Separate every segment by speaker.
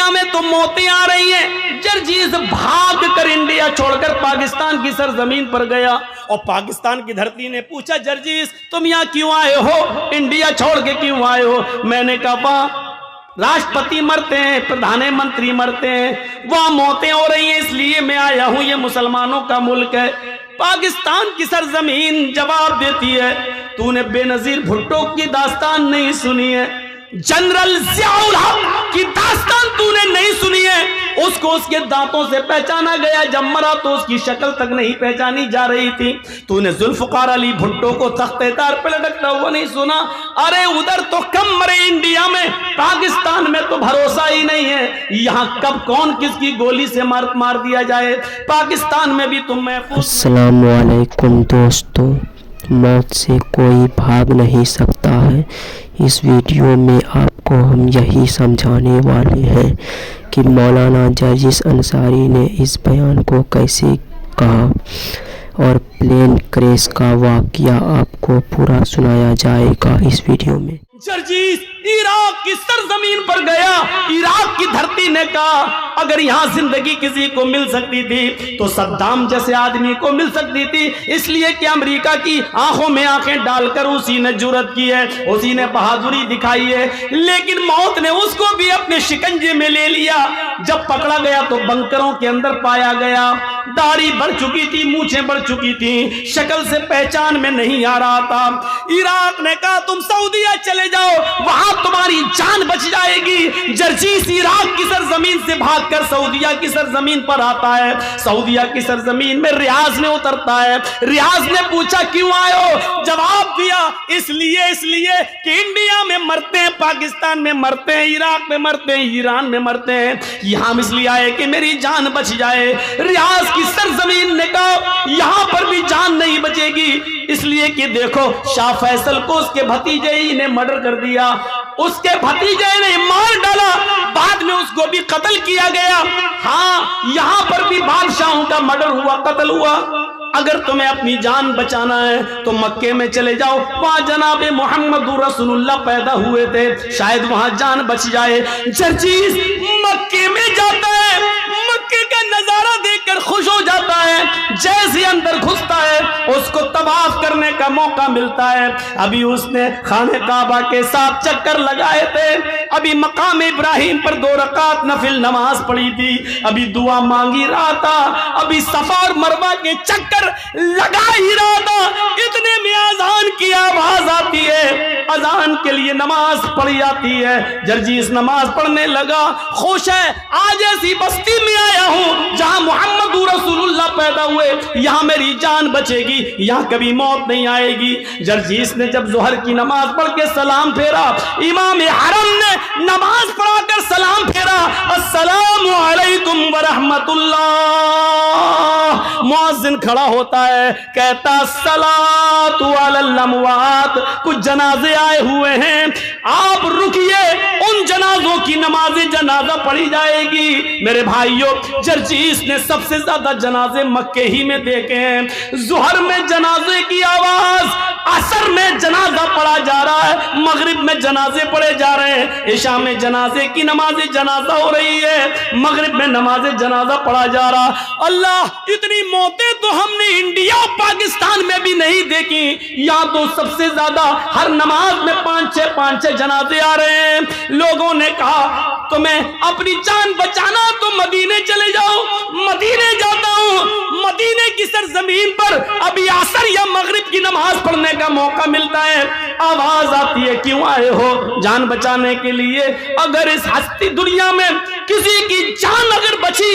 Speaker 1: India में तो मौतें आ रही हैं। जर्जीस भाग कर इंडिया छोड़कर पाकिस्तान की सरजमीन पर गया और पाकिस्तान की धरती ने पूछा, जर्जीस तुम यहाँ क्यों आए हो, इंडिया छोड़ के क्यों आए हो? मैंने कहा राष्ट्रपति मरते हैं, प्रधानमंत्री मरते हैं, वहां मौतें हो रही हैं, इसलिए मैं आया हूं, ये मुसलमानों का मुल्क है। पाकिस्तान की सरजमीन जवाब देती है, तूने बेनजीर भुट्टो की दास्तान नहीं सुनी है, जनरल ज़ियाउल हक की दास्तान तूने नहीं सुनी है। उसको उसके दांतों से पहचाना गया, जब मरा तो उसकी शक्ल तक नहीं पहचानी जा रही थी। तूने जुल्फ़िकार अली भुट्टो को तख्तेदार पे लटकता हुआ नहीं सुना। अरे उधर तो कम मरे इंडिया में, पाकिस्तान में तो भरोसा ही नहीं है, यहाँ कब कौन किसकी गोली से मार दिया जाए। पाकिस्तान में भी तुम महफूज।
Speaker 2: अस्सलाम वालेकुम दोस्तों, मौत से कोई भाग नहीं सकता है। इस वीडियो में आपको हम यही समझाने वाले हैं कि मौलाना जर्जीस अंसारी ने इस बयान को कैसे कहा, और प्लेन क्रैश का वाक़या आपको पूरा सुनाया जाएगा इस वीडियो में।
Speaker 1: जर्जीस इराक की सरजमीन पर गया, इराक की धरती ने कहा अगर यहाँ जिंदगी किसी को मिल सकती थी तो सद्दाम जैसे आदमी को मिल सकती थी, इसलिए कि अमेरिका की आंखों में आंखें डालकर उसी ने जुर्रत की है, उसी ने बहादुरी दिखाई है। लेकिन मौत ने उसको भी अपने शिकंजे में ले लिया। जब पकड़ा गया तो बंकरों के अंदर पाया गया, दाढ़ी बढ़ चुकी थी, मूछें बढ़ चुकी थी, शक्ल से पहचान में नहीं आ रहा था। इराक ने कहा तुम सऊदीया चले जाओ, वहां तुम्हारी जान बच जाएगी। जर्जीस इराक की सरजमीन से भागकर सऊदीया की सरजमीन पर आता है। सऊदीया की सरजमीन में रियाज में उतरता है। रियाज ने पूछा क्यों आए हो? जवाब दिया इसलिए कि इंडिया में मरते हैं, पाकिस्तान में मरते हैं, इराक में मरते हैं, ईरान में मरते हैं, यहां इसलिए आए कि मेरी जान बच जाए। रियाज की सरजमीन ने कहा यहां पर भी जान नहीं बचेगी, इसलिए कि देखो शाह फैसल को उसके भतीजे ही ने मर्डर कर दिया, उसके भतीजे ने मार डाला, बाद में उसको भी कत्ल किया गया। हाँ, यहां पर भी बादशाहों का मर्डर हुआ, कत्ल हुआ। अगर तुम्हें अपनी जान बचाना है तो मक्के में चले जाओ, वहां जनाबे मोहम्मद रसूलुल्लाह पैदा हुए थे, शायद वहां जान बच जाए। जर्जीस मक्के में जाता है, मक्के का नजारा देखकर खुश हो जाता है। जैसे अंदर घुसता है उसको तवाफ करने का मौका मिलता है। अभी उसने खाने काबा के 7 चक्कर लगाए थे, अभी मकाम इब्राहिम पर 2 रकात नफिल नमाज पढ़ी थी, अभी दुआ मांगी रहा था, अभी सफा और मरवा के चक्कर लगा ही रहा था। इतने में अजान की आवाज आती है, अजान के लिए नमाज पढ़ी जाती है। जर्जीस नमाज पढ़ने लगा, खुश है, आज ऐसी बस्ती में आया हूं जहां मोहम्मद रसूलुल्लाह पैदा हुए, यहां मेरी जान बचेगी, यहां कभी मौत नहीं आएगी। जर्जीस ने जब जोहर की नमाज पढ़ के सलाम फेरा, इमाम हरम ने नमाज पढ़ाकर सलाम फेरा, अस्सलामु अलैकुम व रहमतुल्लाह। मुअज्जिन खड़ा होता है, कहता सलातु अलल अमवात, कुछ जनाजे आए हुए हैं, आप रुकिए, उन जनाजों की नमाज़े जनाजा पढ़ी जाएगी। मेरे भाइयों, जर्जीस ने सबसे ज्यादा जनाजे मक्के ही में देखे हैं। जोहर में जनाजे की आवाज, असर में जनाजा पढ़ा जा रहा है, मगरिब में जनाजे पढ़े जा रहे हैं, इशा में जनाजे की नमाज़े जनाजा हो रही है, मगरिब में नमाज़े जनाजा पढ़ा जा रहा। अल्लाह, इतनी मौतें तो हमने इंडिया और पाकिस्तान में भी नहीं देखी। यहाँ तो सबसे ज्यादा हर नमाज में 5-6 जनाजे आ रहे हैं। लोगों ने कहा तुम्हें अपनी जान बचाना तो मदीने चले जाओ। मदीने जाता हूँ, मदीने की सरजमीन पर अभी असर या मगरिब की नमाज पढ़ने का मौका मिलता है, आवाज आती है क्यों आए हो? जान बचाने के लिए। अगर इस हस्ती दुनिया में किसी की जान अगर बची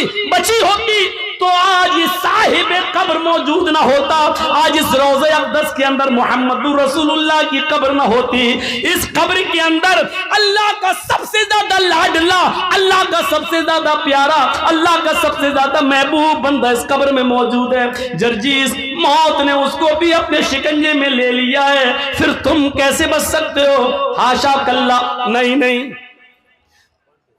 Speaker 1: होती तो आज इस साहिब कब्र मौजूद ना होता, आज इस रोज़े अक़दस के अंदर मोहम्मद रसूलुल्लाह की कब्र ना होती। इस कब्र के अंदर अल्लाह का सबसे ज्यादा लाडला, अल्लाह का सबसे ज्यादा प्यारा, अल्लाह का सबसे ज्यादा महबूब बंदा इस कब्र में मौजूद है। जर्जीस, मौत ने उसको भी अपने शिकंजे में ले लिया है, फिर तुम कैसे बच सकते हो? हाशा कल्ला, नहीं।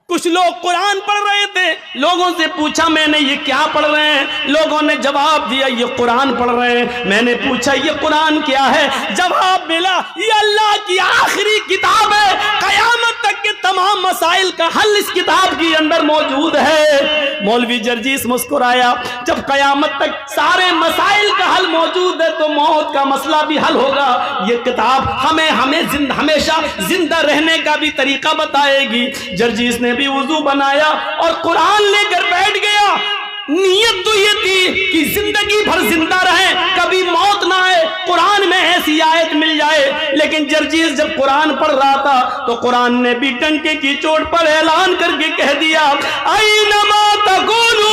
Speaker 1: कुछ लोग कुरान पढ़ रहे थे, लोगों से पूछा मैंने ये क्या पढ़ रहे हैं? लोगों ने जवाब दिया ये कुरान पढ़ रहे हैं। मैंने पूछा ये कुरान क्या है? जवाब मिला ये अल्लाह की आखिरी किताब है, कयामत तक तक के तमाम मसाइल का हल इस किताब के अंदर मौजूद है। मौलवी जर्जीस मुस्कुराया, जब कयामत तक सारे मसाइल का हल मौजूद है तो मौत का मसला भी हल होगा। ये किताब हमें हमेशा जिंदा रहने का भी तरीका बताएगी। जर्जीस ने भी वुजू बनाया और कुरान लेकर बैठ गया। नीयत तो ये थी कि जिंदगी भर जिंदा रहे, कभी मौत ना आए, कुरान में ऐसी आयत मिल जाए। लेकिन जर्जीस जब कुरान पढ़ रहा था तो कुरान ने भी डंके की चोट पर ऐलान करके कह दिया, ऐनमा तकूनू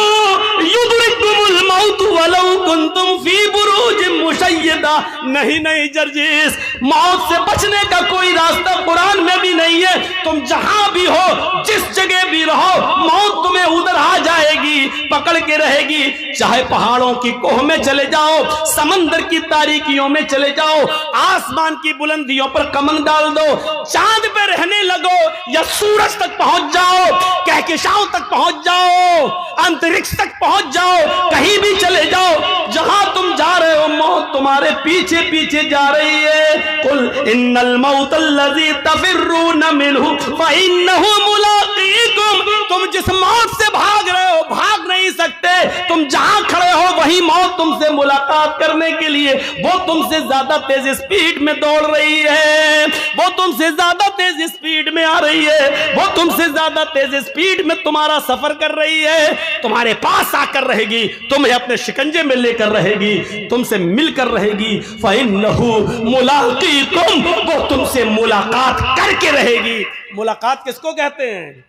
Speaker 1: युद्रिकुमुल मौत वलौ कुंतुम फी बुरूजिन मुशय्यदा। नहीं नहीं जर्जीस, मौत से बचने का कोई रास्ता कुरान में भी नहीं है। तुम जहां भी हो, जिस जगह भी रहो, मौत तुम्हें उधर आ जाएगी, पकड़ के रहेगी। चाहे पहाड़ों की कोह में चले जाओ, समंदर की तारीकियों में चले जाओ, आसमान की बुलंदियों पर कमन डाल दो, चांद पे रहने लगो या सूरज तक पहुंच जाओ, कहकशाओं तक पहुंच जाओ, अंतरिक्ष तक पहुंच जाओ, कहीं भी चले जाओ, जहां तुम जा रहे हो मौत तुम्हारे पीछे पीछे जा रही है। कुल इन्नल मौतल्लज़ी तफिर्रून मिन्हु फइन्नहु मुलाक़ीकुम। तुम जिस मौत से भाग रहे हो भाग नहीं सकते। तुम जहां खड़े हो वही मौत तुमसे मुलाकात करने के लिए, वो तुमसे ज्यादा तेज स्पीड में दौड़ रही है, वो तुमसे ज्यादा तेज स्पीड में आ रही है, वो तुमसे ज्यादा तेज स्पीड में तुम्हारा सफर कर रही है, तुम्हारे पास आकर रहेगी, तुम्हें अपने शिकंजे में लेकर रहेगी, तुमसे मिलकर रहेगी। फइन्नहु मुलाक़ीकुम, वो तुमसे मुलाकात करके रहेगी। मुलाकात किसको कहते हैं?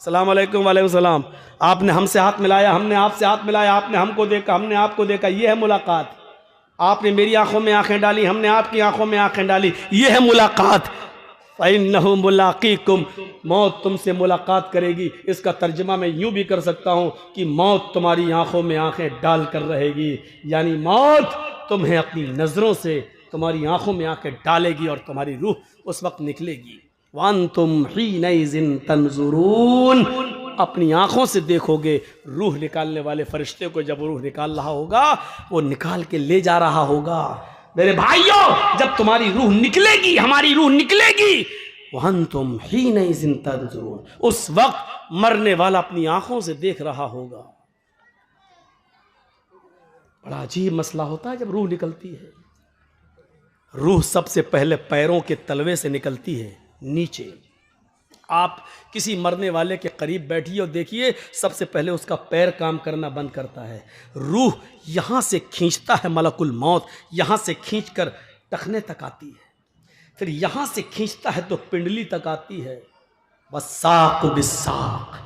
Speaker 1: सलाम अलैकुम वालेकुम सलाम। आपने हमसे हाथ मिलाया, हमने आपसे हाथ मिलाया, आपने हमको देखा, हमने आपको देखा, ये है मुलाकात। आपने मेरी आंखों में आंखें डाली, हमने आपकी आंखों में आंखें डाली, ये है मुलाकात। फइन्नहु मुलाक़ीकुम, मौत तुमसे मुलाकात करेगी। इसका तर्जुमा मैं यूं भी कर सकता हूं कि मौत तुम्हारी आंखों में आंखें डाल कर रहेगी, यानी मौत तुम्हें अपनी नजरों से तुम्हारी आंखों में आंखें डालेगी और तुम्हारी रूह उस वक्त निकलेगी। वअंतुम हीनइज़िन तंज़ुरून, अपनी आंखों से देखोगे। रूह निकालने वाले फरिश्ते को जब रूह निकाल रहा होगा, वो निकाल के ले जा रहा होगा। मेरे भाइयों, जब तुम्हारी रूह निकलेगी, हमारी रूह निकलेगी, वअंतुम हीनइज़िन तंज़ुरून, उस वक्त मरने वाला अपनी आंखों से देख रहा होगा। बड़ा अजीब मसला होता है जब रूह निकलती है। रूह सबसे पहले पैरों के तलवे से निकलती है नीचे। आप किसी मरने वाले के करीब बैठिए और देखिए, सबसे पहले उसका पैर काम करना बंद करता है। रूह यहाँ से खींचता है मलकुल मौत, यहाँ से खींचकर टखने तक आती है, फिर यहाँ से खींचता है तो पिंडली तक आती है। वस्साक़ बिस्साक़,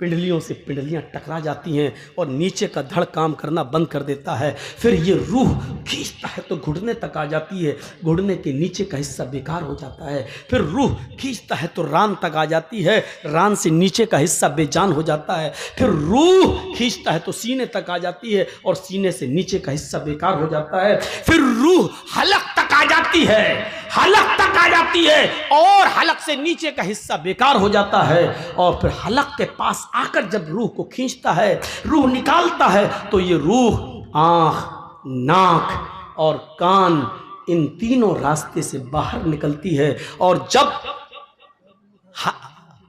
Speaker 1: पिंडलियों से पिंडलियां टकरा जाती हैं और नीचे का धड़ काम करना बंद कर देता है। फिर ये रूह खींचता है तो घुटने तक आ जाती है, घुटने के नीचे का हिस्सा बेकार हो जाता है। फिर रूह खींचता है तो रान तक आ जाती है, रान से नीचे का हिस्सा बेजान हो जाता है। फिर रूह खींचता है तो सीने तक आ जाती है और सीने से नीचे का हिस्सा बेकार हो जाता है। फिर रूह हलक तक आ जाती है, हलक तक आ जाती है और हलक से नीचे का हिस्सा बेकार हो जाता है। और फिर हलक के पास आकर जब रूह को खींचता है, रूह निकालता है, तो ये रूह आँख, नाक और कान, इन तीनों रास्ते से बाहर निकलती है। और जब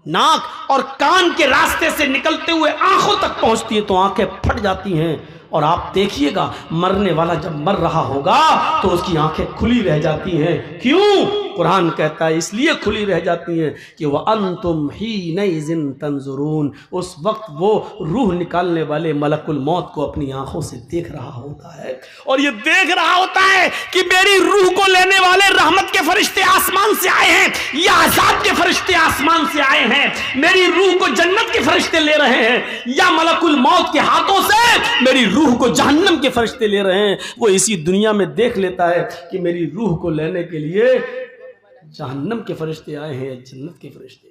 Speaker 1: नाक और कान के रास्ते से निकलते हुए आंखों तक पहुंचती है तो आंखें फट जाती हैं। और आप देखिएगा, मरने वाला जब मर रहा होगा तो उसकी आंखें खुली रह जाती हैं। क्यों? कुरान कहता है इसलिए खुली रह जाती हैं कि वह अंतुम हीनइज़िन तंज़ुरून, उस वक्त वो रूह निकालने वाले मलकुल मौत को अपनी आंखों से देख रहा होता है। और ये देख रहा होता है कि मेरी रूह को लेने वाले रहमत के फरिश्ते आसमान से आए हैं या अज़ाब के फरिश्ते आसमान से आए हैं, मेरी रूह को जन्नत के फरिश्ते ले रहे हैं या मलकुल मौत के हाथों से मेरी रूह को जहन्नम के फरिश्ते ले रहे हैं। वो इसी दुनिया में देख लेता है कि मेरी रूह को लेने के लिए जहन्नम के फरिश्ते आए हैं या जन्नत के फरिश्ते।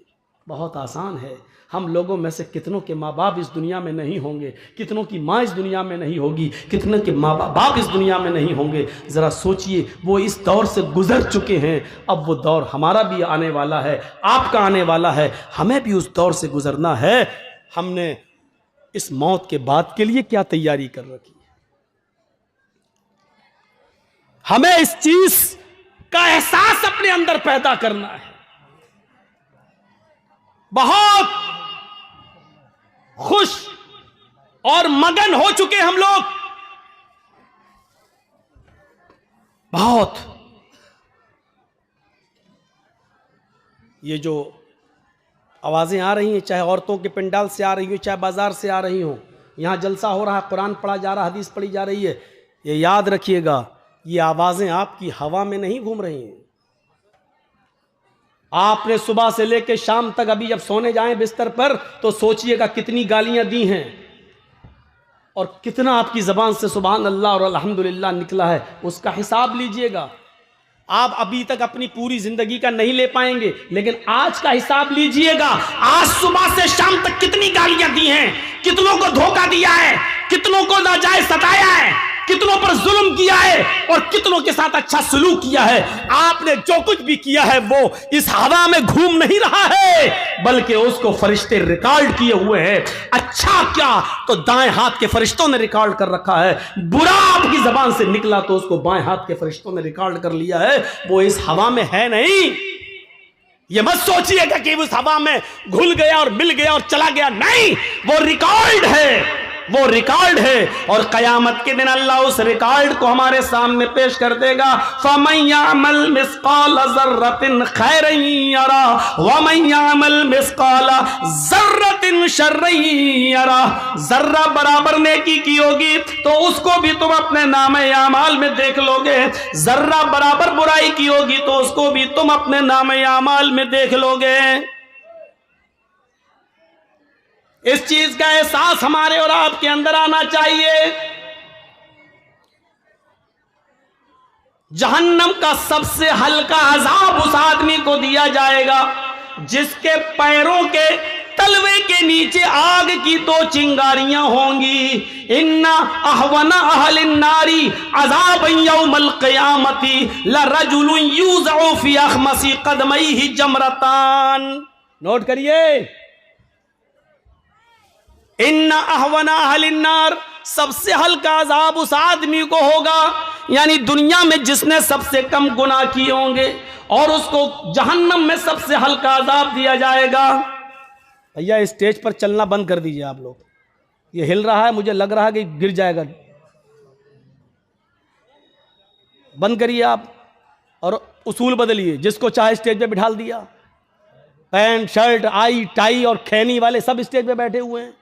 Speaker 1: बहुत आसान है। हम लोगों में से कितनों के माँ बाप इस दुनिया में नहीं होंगे, कितनों की माँ इस दुनिया में नहीं होगी, कितनों के माँ बाप इस दुनिया में नहीं होंगे। ज़रा सोचिए, वो इस दौर से गुजर चुके हैं, अब वो दौर हमारा भी आने वाला है, आपका आने वाला है, हमें भी उस दौर से गुजरना है। हमने इस मौत के बाद के लिए क्या तैयारी कर रखी है? हमें इस चीज का एहसास अपने अंदर पैदा करना है। बहुत खुश और मगन हो चुके हम लोग, बहुत। ये जो आवाजें आ रही हैं, चाहे औरतों के पंडाल से आ रही हो, चाहे बाजार से आ रही हो, यहां जलसा हो रहा है, कुरान पढ़ा जा रहा है, हदीस पढ़ी जा रही है, ये याद रखिएगा, ये आवाजें आपकी हवा में नहीं घूम रही हैं। आपने सुबह से लेकर शाम तक, अभी जब सोने जाएं बिस्तर पर, तो सोचिएगा कितनी गालियां दी हैं और कितना आपकी जबान से सुभान अल्लाह और अल्हम्दुलिल्लाह निकला है, उसका हिसाब लीजिएगा। आप अभी तक अपनी पूरी जिंदगी का नहीं ले पाएंगे, लेकिन आज का हिसाब लीजिएगा। आज सुबह से शाम तक कितनी गालियां दी हैं, कितनों को धोखा दिया है, कितनों को नाजायज सताया है, कितनों पर जुल्म किया है और कितनों के साथ अच्छा सलूक किया है। आपने जो कुछ भी किया है वो इस हवा में घूम नहीं रहा है, बल्कि उसको फरिश्ते रिकॉर्ड किए हुए हैं। अच्छा क्या तो दाएं हाथ के फरिश्तों ने रिकॉर्ड कर रखा है, बुरा आपकी जबान से निकला तो उसको बाएं हाथ के फरिश्तों ने रिकॉर्ड कर लिया है। वो इस हवा में है नहीं। ये मत सोचिएगा कि उस हवा में घुल गया और मिल गया और चला गया, नहीं, वो रिकॉर्ड है, वो रिकॉर्ड है। और कयामत के दिन अल्लाह उस रिकॉर्ड को हमारे सामने पेश कर देगा। फमन यअमल मिस्काल ज़र्रतिन खैरन यरा वमन यअमल मिस्काल ज़र्रतिन शर्रन यरा। जर्रा बराबर नेकी की होगी तो उसको भी तुम अपने नामे आमाल में देख लोगे, जर्रा बराबर बुराई की होगी तो उसको भी तुम अपने नामे आमाल में देख लोगे। इस चीज का एहसास हमारे और आपके अंदर आना चाहिए। जहन्नम का सबसे हल्का अजाब उस आदमी को दिया जाएगा जिसके पैरों के तलवे के नीचे आग की 2 चिंगारियां होंगी। इन्ना अहवना अहलिन नारी अज़ाबन यौमल क़ियामती लरजुलुन युज़अु फी अख़मसी क़दमैहि जमरतान। नोट करिए, इन्ना अहवना अहलिन नार, सबसे हल्का अजाब उस आदमी को होगा, यानी दुनिया में जिसने सबसे कम गुनाह किए होंगे, और उसको जहन्नम में सबसे हल्का अजाब दिया जाएगा। भैया स्टेज पर चलना बंद कर दीजिए आप लोग, ये हिल रहा है, मुझे लग रहा है कि गिर जाएगा। बंद करिए आप और उसूल बदलिए। जिसको चाहे स्टेज पे बिठा दिया, पैंट शर्ट आई टाई और खैनी वाले सब स्टेज पे बैठे हुए हैं,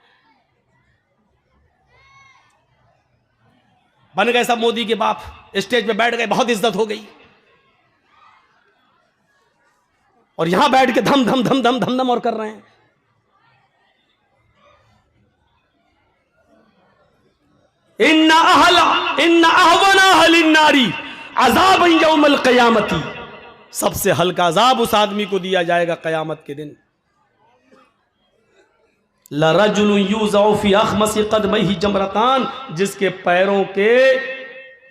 Speaker 1: बन गए सब मोदी के बाप, स्टेज पे बैठ गए, बहुत इज्जत हो गई। और यहां बैठ के धम धम धम धम धम धम और कर रहे हैं। इन्ना अहवना अहलिन नारी अज़ाबन यौमल क़ियामती, सबसे हल्का अजाब उस आदमी को दिया जाएगा कयामत के दिन। लरजुलुन युज़अु फी अख़मसी क़दमैहि जमरतान, जिसके पैरों के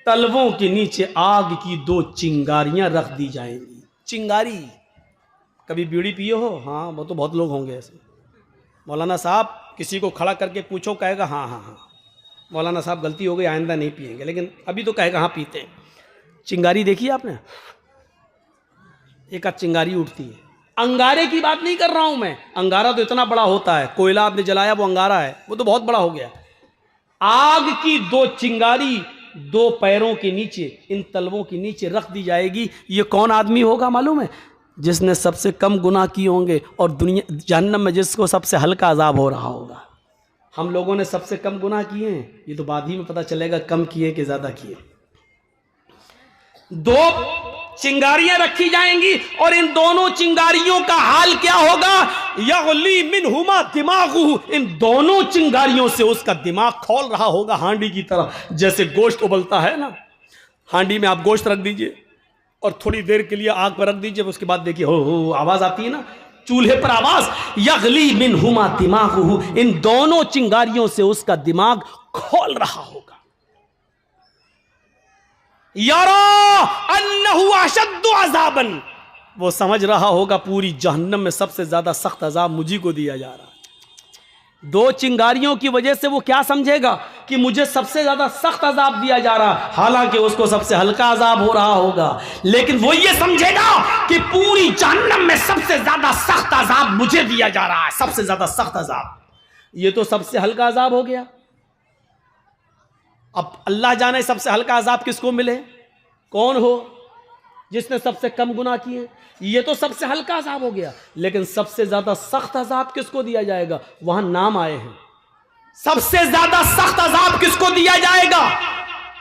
Speaker 1: तलवों के नीचे आग की 2 चिंगारियां रख दी जाएंगी। चिंगारी, कभी बीड़ी पिए हो? हाँ, वो तो बहुत लोग होंगे ऐसे। मौलाना साहब किसी को खड़ा करके पूछो, कहेगा हाँ हाँ हाँ मौलाना साहब गलती हो गई, आइंदा नहीं पिएंगे, लेकिन अभी तो कहेगा हाँ पीते हैं। चिंगारी देखी आपने? एक आध चिंगारी उठती है। अंगारे की बात नहीं कर रहा हूं मैं, अंगारा तो इतना बड़ा होता है, कोयला आपने जलाया वो अंगारा है, वो तो बहुत बड़ा हो गया। आग की 2 चिंगारी 2 पैरों के नीचे, इन तलवों के नीचे रख दी जाएगी। ये कौन आदमी होगा मालूम है? जिसने सबसे कम गुनाह किए होंगे और दुनिया जहन्नम में जिसको सबसे हल्का अजाब हो रहा होगा। हम लोगों ने सबसे कम गुनाह किए हैं, ये तो बाद ही में पता चलेगा कम किए कि ज्यादा किए। 2 चिंगारियां रखी जाएंगी और इन दोनों चिंगारियों का हाल क्या होगा? यग़ली मिनहुमा दिमागुहु, इन दोनों चिंगारियों से उसका दिमाग खौल रहा होगा हांडी की तरह। जैसे गोश्त उबलता है ना, हांडी में आप गोश्त रख दीजिए और थोड़ी देर के लिए आग पर रख दीजिए, उसके बाद देखिए हो आवाज आती है ना, चूल्हे पर आवाज। यग़ली मिनहुमा दिमागुहु, इन दोनों चिंगारियों से उसका दिमाग खौल रहा होगा। यारा अन्नहु अशद्दु अज़ाबन, वो समझ रहा होगा पूरी जहन्नम में सबसे ज्यादा सख्त अजाब मुझी को दिया जा रहा है। दो चिंगारियों की वजह से वो क्या समझेगा कि मुझे सबसे ज्यादा सख्त अजाब दिया जा रहा, हालांकि उसको सबसे हल्का अजाब हो रहा होगा, लेकिन वो ये समझेगा कि पूरी जहन्नम में सबसे ज्यादा सख्त अजाब मुझे दिया जा रहा है, सबसे ज्यादा सख्त अजाब। ये तो सबसे हल्का अजाब हो गया। अब अल्लाह जाने सबसे हल्का अजाब किसको मिले, कौन हो जिसने सबसे कम गुनाह किए। ये तो सबसे हल्का अजाब हो गया, लेकिन सबसे ज्यादा सख्त अजाब किसको दिया जाएगा, वहां नाम आए हैं। सबसे ज्यादा सख्त अजाब किसको दिया जाएगा,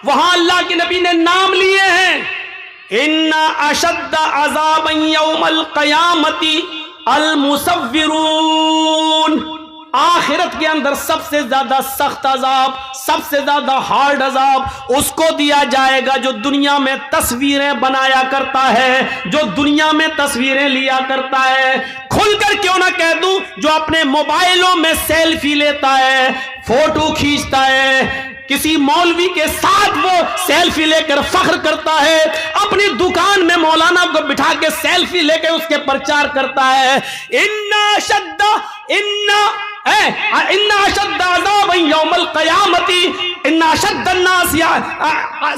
Speaker 1: वहां अल्लाह के नबी ने नाम लिए हैं। इन्ना अशद्द अज़ाबन यौमल क़यामती अल मुसव्विरून। आखिरत के अंदर सबसे ज्यादा सख्त अजाब, सबसे ज्यादा हार्ड अजाब उसको दिया जाएगा जो दुनिया में तस्वीरें बनाया करता है, जो दुनिया में तस्वीरें लिया करता है। खुलकर क्यों ना कह दूं, जो अपने मोबाइलों में सेल्फी लेता है, फोटो खींचता है, किसी मौलवी के साथ वो सेल्फी लेकर फख्र करता है, अपनी दुकान में मौलाना को बिठा के सेल्फी लेकर उसके प्रचार करता है। इन्ना अशद्द अज़ाबन यौमल क़यामती, इन्ना अशद्द अन्नास,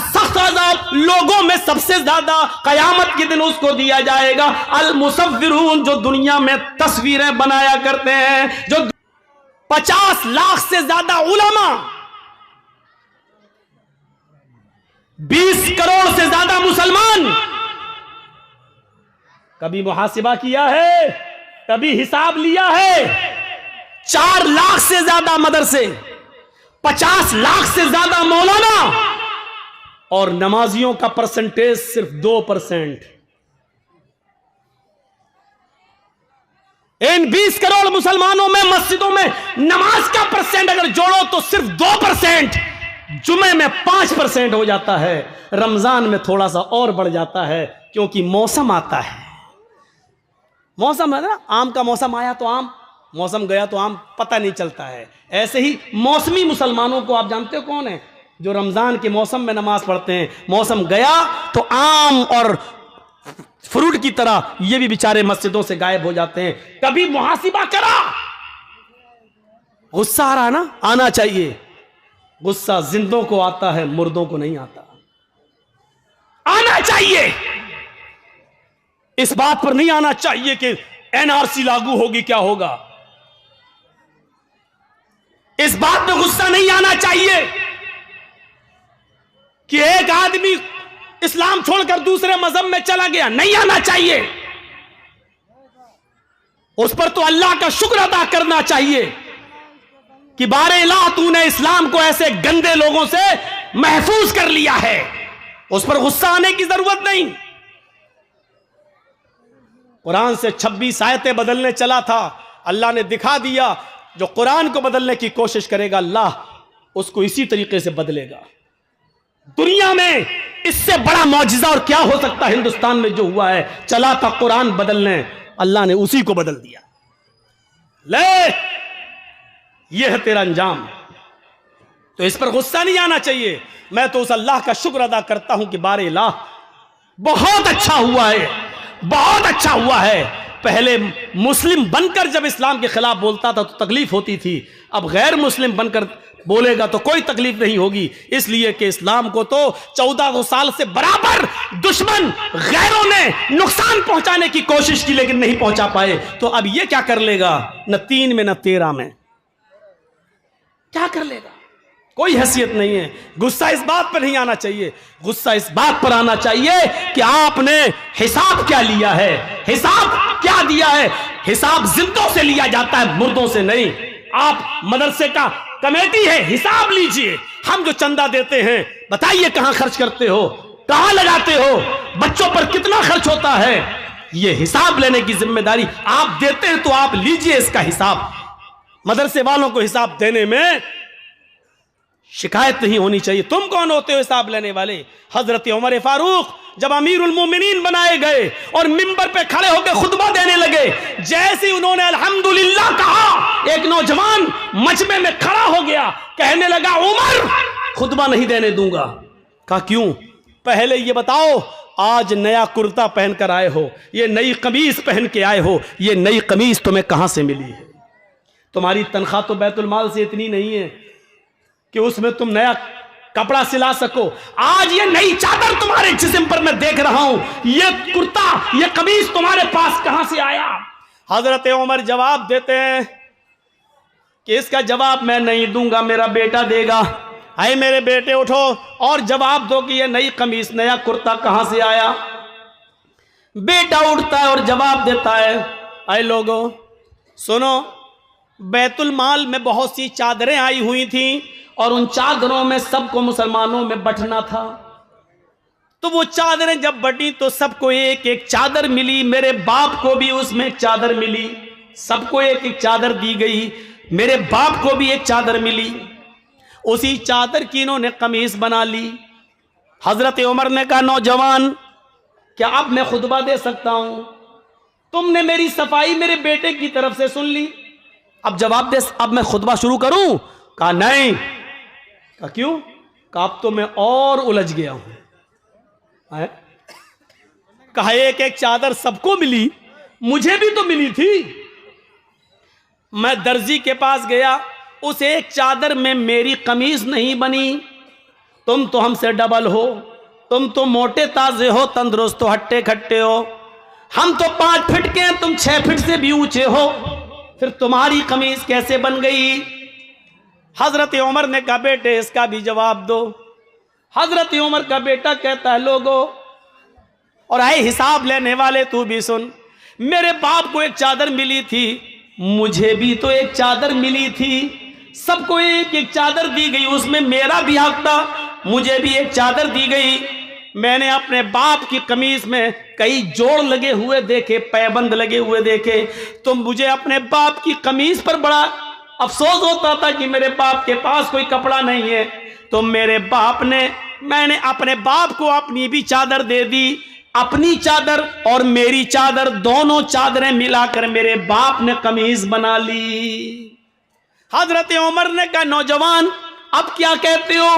Speaker 1: सख्त अज़ाब लोगों में सबसे ज्यादा कयामत के दिन उसको दिया जाएगा अल मुसव्विरून, जो दुनिया में तस्वीरें बनाया करते हैं, जो 50 लाख से ज्यादा उलमा, 20 करोड़ से ज्यादा मुसलमान। कभी मुहासिबा किया है, कभी हिसाब लिया है। 4 लाख से ज्यादा मदरसे, 50 लाख से ज्यादा मौलाना, और नमाजियों का परसेंटेज सिर्फ 2%। इन 20 करोड़ मुसलमानों में मस्जिदों में नमाज का परसेंट अगर जोड़ो तो सिर्फ 2%, जुमे में 5% हो जाता है, रमजान में थोड़ा सा और बढ़ जाता है, क्योंकि मौसम आता है। मौसम है ना, आम का मौसम आया तो आम, मौसम गया तो आम, पता नहीं चलता है। ऐसे ही मौसमी मुसलमानों को आप जानते हो कौन है, जो रमजान के मौसम में नमाज पढ़ते हैं, मौसम गया तो आम और फ्रूट की तरह ये भी बेचारे मस्जिदों से गायब हो जाते हैं। कभी मुहासिबा करा, गुस्सा आ रहा है ना, आना चाहिए। गुस्सा जिंदों को आता है, मुर्दों को नहीं आता। आना चाहिए, इस बात पर नहीं आना चाहिए कि एनआरसी लागू होगी क्या होगा, इस बात में गुस्सा नहीं आना चाहिए कि एक आदमी इस्लाम छोड़कर दूसरे मजहब में चला गया, नहीं आना चाहिए। उस पर तो अल्लाह का शुक्र अदा करना चाहिए कि बारे इलाह तूने इस्लाम को ऐसे गंदे लोगों से महफूज कर लिया है। उस पर गुस्सा आने की जरूरत नहीं। कुरान से 26 आयतें बदलने चला था, अल्लाह ने दिखा दिया जो कुरान को बदलने की कोशिश करेगा अल्लाह उसको इसी तरीके से बदलेगा। दुनिया में इससे बड़ा मौजिजा और क्या हो सकता है। हिंदुस्तान में जो हुआ है, चला था कुरान बदलने, अल्लाह ने उसी को बदल दिया। ले, यह है तेरा अंजाम। तो इस पर गुस्सा नहीं आना चाहिए। मैं तो उस अल्लाह का शुक्र अदा करता हूं कि बारे इलाह बहुत अच्छा हुआ है, बहुत अच्छा हुआ है। पहले मुस्लिम बनकर जब इस्लाम के खिलाफ बोलता था तो तकलीफ होती थी, अब गैर मुस्लिम बनकर बोलेगा तो कोई तकलीफ नहीं होगी, इसलिए कि इस्लाम को तो 1400 साल से बराबर दुश्मन गैरों ने नुकसान पहुंचाने की कोशिश की लेकिन नहीं पहुंचा पाए। तो अब ये क्या कर लेगा, न 3 में न 13 में क्या कर लेगा, कोई हैसियत नहीं है। गुस्सा इस बात पर नहीं आना चाहिए, गुस्सा इस बात पर आना चाहिए कि आपने हिसाब क्या लिया है, हिसाब क्या दिया है। हिसाब जिंदों से लिया जाता है, मुर्दों से नहीं। आप मदरसे का कमेटी है, हिसाब लीजिए। हम जो चंदा देते हैं बताइए कहां खर्च करते हो, कहां लगाते हो, बच्चों पर कितना खर्च होता है, ये हिसाब लेने की जिम्मेदारी आप देते हैं तो आप लीजिए इसका हिसाब। मदरसे वालों को हिसाब देने में शिकायत नहीं होनी चाहिए। तुम कौन होते हो हिसाब लेने वाले। हजरत उमर फारूक जब अमीरुल मोमिनीन बनाए गए और मिंबर पे खड़े होकर खुतबा देने लगे, जैसे ही उन्होंने अल्हम्दुलिल्लाह कहा, एक नौजवान मजमे में खड़ा हो गया, कहने लगा उमर खुतबा नहीं देने दूंगा। कहा क्यों? पहले ये बताओ, आज नया कुर्ता पहनकर आए हो, ये नई कमीज पहन के आए हो, ये नई कमीज तुम्हें कहां से मिली है? तुम्हारी तनख्वाह तो बैतुल माल से इतनी नहीं है कि उसमें तुम नया कपड़ा सिला सको। आज ये नई चादर तुम्हारे जिस्म पर मैं देख रहा हूं, ये कुर्ता, ये कमीज तुम्हारे पास कहां से आया? हजरत उमर जवाब देते हैं कि इसका जवाब मैं नहीं दूंगा, मेरा बेटा देगा। आए मेरे बेटे उठो और जवाब दो कि ये नई कमीज, नया कुर्ता कहां से आया? बेटा उठता है और जवाब देता है, आए लोगों सुनो, बैतुल माल में बहुत सी चादरें आई हुई थी और उन चादरों में सबको मुसलमानों में बंटना था। तो वो चादरें जब बटी तो सबको एक एक चादर मिली, मेरे बाप को भी उसमें एक चादर मिली, सबको एक एक चादर दी गई, मेरे बाप को भी एक चादर मिली। उसी चादर की इन्होंने कमीज बना ली। हजरत उमर ने कहा, नौजवान क्या अब मैं खुतबा दे सकता हूं? तुमने मेरी सफाई मेरे बेटे की तरफ से सुन ली, अब जवाब दे, अब मैं खुतबा शुरू करूं? कहा नहीं। कहा क्यों? कहा अब तो मैं और उलझ गया हूं। कहा एक एक चादर सबको मिली, मुझे भी तो मिली थी। मैं दर्जी के पास गया, उस एक चादर में मेरी कमीज नहीं बनी। तुम तो हमसे डबल हो, तुम तो मोटे ताजे हो, तंदुरुस्त हो, हट्टे खट्टे हो। हम तो 5 फीट के हैं, तुम 6 फीट से भी ऊंचे हो, फिर तुम्हारी कमीज कैसे बन गई? हजरत उमर ने कहा, बेटे इसका भी जवाब दो। हजरत उमर का बेटा कहता है, लोगों और आए हिसाब लेने वाले तू भी सुन, मेरे बाप को एक चादर मिली थी, मुझे भी तो एक चादर मिली थी, सबको एक एक चादर दी गई, उसमें मेरा भी हक था, मुझे भी एक चादर दी गई। मैंने अपने बाप की कमीज में कई जोड़ लगे हुए देखे, पैबंद लगे हुए देखे, तो मुझे अपने बाप की कमीज पर बड़ा अफसोस होता था कि मेरे बाप के पास कोई कपड़ा नहीं है। तो मैंने अपने बाप को अपनी भी चादर दे दी, अपनी चादर और मेरी चादर दोनों चादरें मिलाकर मेरे बाप ने कमीज बना ली। हजरत उमर ने कहा, नौजवान अब क्या कहते हो,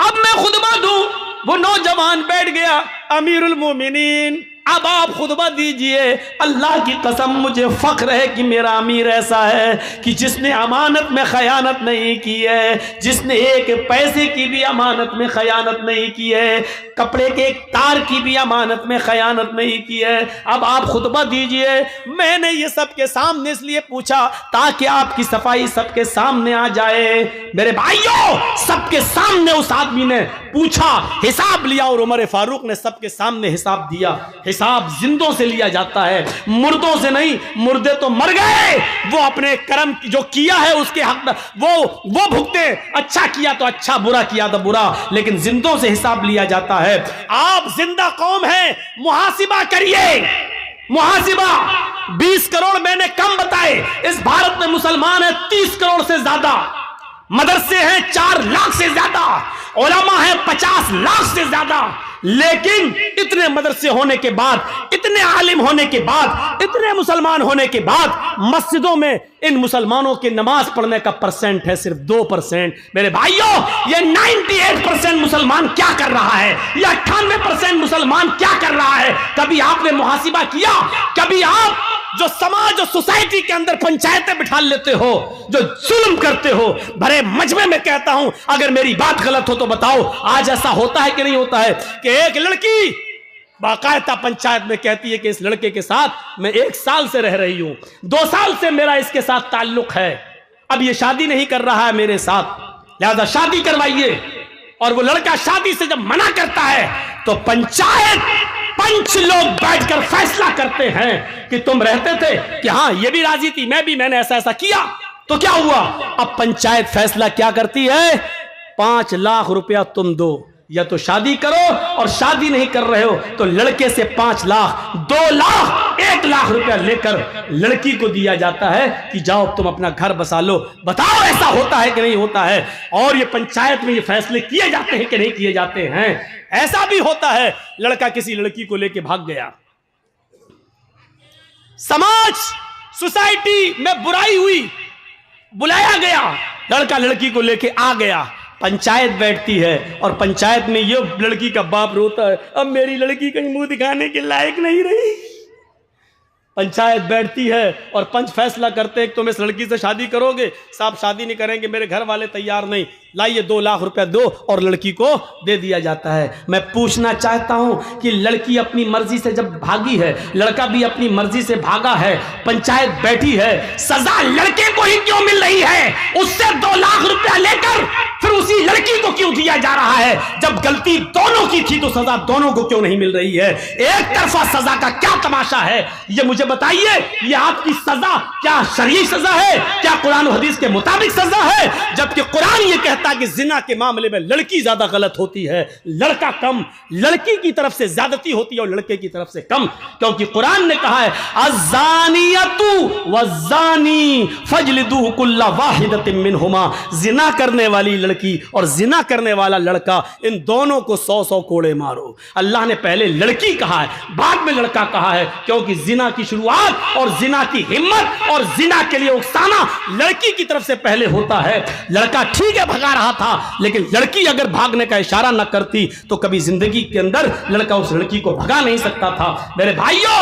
Speaker 1: अब मैं खुतबा दूं? वो नौजवान बैठ गया, अमीरुल मोमिनीन अब आप खुतबा दीजिए। अल्लाह की कसम मुझे फख्र है कि मेरा अमीर ऐसा है कि जिसने अमानत में खयानत नहीं की है, जिसने एक पैसे की भी अमानत में खयानत नहीं की है, कपड़े के एक तार की भी अमानत में खयानत नहीं की है। अब आप खुतबा दीजिए। मैंने ये सबके सामने इसलिए पूछा ताकि आपकी सफाई सबके सामने आ जाए। मेरे भाइयों, सबके सामने उस आदमी ने पूछा, हिसाब लिया और उमर फारूक ने सबके सामने हिसाब दिया। हिसाब जिंदों से लिया जाता है, मुर्दों से नहीं। मुर्दे तो मर गए, वो अपने कर्म जो किया है उसके हक वो भुगते। अच्छा किया तो अच्छा, बुरा किया तो बुरा, लेकिन जिंदों से हिसाब लिया जाता है। आप जिंदा कौम हैं, मुहासिबा करिए। मुहासिबा 20 करोड़ मैंने कम बताए। इस भारत में मुसलमान है 30 करोड़ से ज्यादा, मदरसे हैं 4 लाख से ज्यादा, उलमा है 50 लाख से ज्यादा। लेकिन इतने मदरसे होने के बाद, इतने आलिम होने के बाद, इतने मुसलमान होने के बाद, मस्जिदों में इन मुसलमानों के नमाज पढ़ने का परसेंट है सिर्फ 2%। मेरे भाइयों, ये 98% मुसलमान क्या कर रहा है? ये 98% मुसलमान क्या कर रहा है? कभी आपने मुहासिबा किया? कभी आप जो समाज और सोसाइटी के अंदर पंचायतें बिठा लेते हो, जो जुल्म करते हो, भरे मजमे में कहता हूं, अगर मेरी बात गलत हो तो बताओ, आज ऐसा होता है कि नहीं होता है कि एक लड़की बाकायदा पंचायत में कहती है कि इस लड़के के साथ मैं 1 साल से रह रही हूं, 2 साल से मेरा इसके साथ ताल्लुक है, अब ये शादी नहीं कर रहा है मेरे साथ, लिहाजा शादी करवाइए। और वो लड़का शादी से जब मना करता है तो पंच लोग बैठकर फैसला करते हैं कि तुम रहते थे कि हाँ ये भी राजी थी, मैं भी, मैंने ऐसा ऐसा किया, तो क्या हुआ? अब पंचायत फैसला क्या करती है? 5 लाख रुपया तुम दो, या तो शादी करो, और शादी नहीं कर रहे हो तो लड़के से 5 लाख, 2 लाख, 1 लाख रुपया लेकर लड़की को दिया जाता है कि जाओ तुम अपना घर बसा लो। बताओ ऐसा होता है कि नहीं होता है? और ये पंचायत में ये फैसले किए जाते हैं कि नहीं किए जाते हैं? ऐसा भी होता है, लड़का किसी लड़की को लेके भाग गया, समाज सोसाइटी में बुराई हुई, बुलाया गया, लड़का लड़की को लेके आ गया, पंचायत बैठती है और पंचायत में ये लड़की का बाप रोता है, अब मेरी लड़की कहीं मुंह दिखाने के लायक नहीं रही, पंचायत बैठती है और पंच फैसला करते हैं कि तुम इस लड़की से शादी करोगे। साहब शादी नहीं करेंगे, मेरे घर वाले तैयार नहीं, लाइए 2 लाख रुपया दो, और लड़की को दे दिया जाता है। मैं पूछना चाहता हूं कि लड़की अपनी मर्जी से जब भागी है, लड़का भी अपनी मर्जी से भागा है, पंचायत बैठी है, सजा लड़के को ही क्यों मिल रही है? उससे 2 लाख रुपया लेकर फिर उसी लड़की को क्यों दिया जा रहा है? जब गलती दोनों की थी तो सजा दोनों को क्यों नहीं मिल रही है? एक तरफा सजा का क्या तमाशा है, ये मुझे बताइए। ये आपकी सजा क्या शरई सजा है? क्या कुरान और हदीस के मुताबिक सजा है? जबकि कुरान ये कहता है कि जिना के मामले में लड़की ज्यादा गलत होती है, लड़का कम। लड़की की तरफ से ज्यादती होती है और लड़के की तरफ से कम, क्योंकि कुरान ने कहा है अज़्ज़ानियतु वज़्ज़ानी फजलिदू कुल्ला वाहिदतिन मिनहुमा। जिना करने वाली लड़की और जिना करने वाला लड़का, इन दोनों को 100-100 कोड़े मारो। अल्लाह ने पहले लड़की कहा है, बाद में लड़का कहा है, क्योंकि जिना की शुरुआत और जिना की हिम्मत और जिना के लिए उकसाना लड़की की तरफ से पहले होता है। लड़का ठीक है भगा रहा था, लेकिन लड़की अगर भागने का इशारा न करती तो कभी जिंदगी के अंदर लड़का उस लड़की को भगा नहीं सकता था। मेरे भाइयों,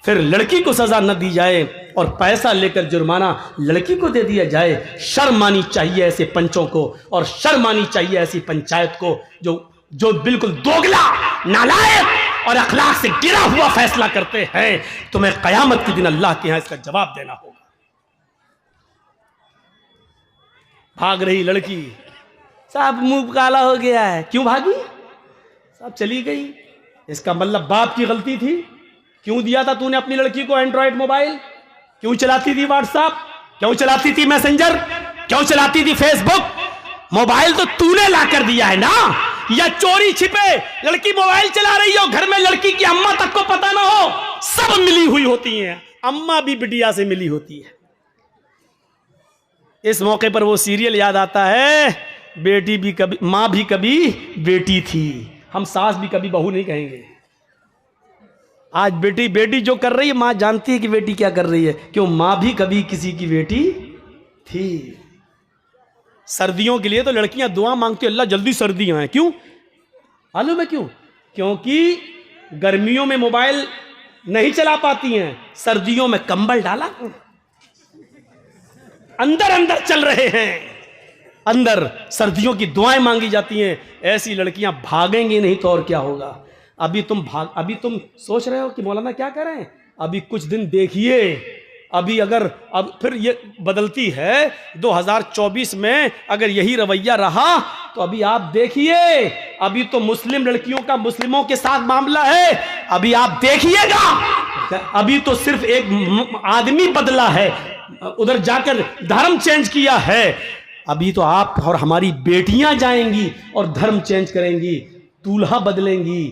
Speaker 1: फिर लड़की को सजा न दी जाए और पैसा लेकर जुर्माना लड़की को दे दिया जाए। शर्म आनी चाहिए ऐसे पंचों को, और शर्म आनी चाहिए ऐसी पंचायत को जो बिल्कुल दोगला, नालायक और अखलाक से गिरा हुआ फैसला करते हैं। तुम्हें कयामत के दिन अल्लाह के यहां इसका जवाब देना होगा। भाग रही लड़की, साहब मुंह काला हो गया है, क्यों भागी? साहब चली गई, इसका मतलब बाप की गलती थी। क्यों दिया था तूने अपनी लड़की को एंड्रॉइड मोबाइल? क्यों चलाती थी व्हाट्सएप? क्यों चलाती थी मैसेंजर? क्यों चलाती थी फेसबुक? मोबाइल तो तूने ला कर दिया है ना, या चोरी छिपे लड़की मोबाइल चला रही हो, घर में लड़की की अम्मा तक को पता ना हो? सब मिली हुई होती हैं, अम्मा भी बिटिया से मिली होती है। इस मौके पर वो सीरियल याद आता है, बेटी भी कभी मां भी कभी बेटी थी। हम सास भी कभी बहू नहीं कहेंगे। आज बेटी जो कर रही है, मां जानती है कि बेटी क्या कर रही है, क्यों? मां भी कभी किसी की बेटी थी। सर्दियों के लिए तो लड़कियां दुआ मांगती, अल्लाह जल्दी सर्दियां हैं। क्यों मालूम है क्यों? क्योंकि गर्मियों में मोबाइल नहीं चला पाती हैं, सर्दियों में कंबल डाला, अंदर अंदर चल रहे हैं, अंदर सर्दियों की दुआएं मांगी जाती हैं। ऐसी लड़कियां भागेंगी नहीं तो और क्या होगा? अभी तुम सोच रहे हो कि मौलाना क्या करें? अभी कुछ दिन देखिए, अब फिर ये बदलती है 2024 में, अगर यही रवैया रहा तो अभी आप देखिए, अभी तो मुस्लिम लड़कियों का मुस्लिमों के साथ मामला है, अभी आप देखिएगा। अभी तो सिर्फ एक आदमी बदला है, उधर जाकर धर्म चेंज किया है। अभी तो आप और हमारी बेटियां जाएंगी और धर्म चेंज करेंगी, दूल्हा बदलेंगी।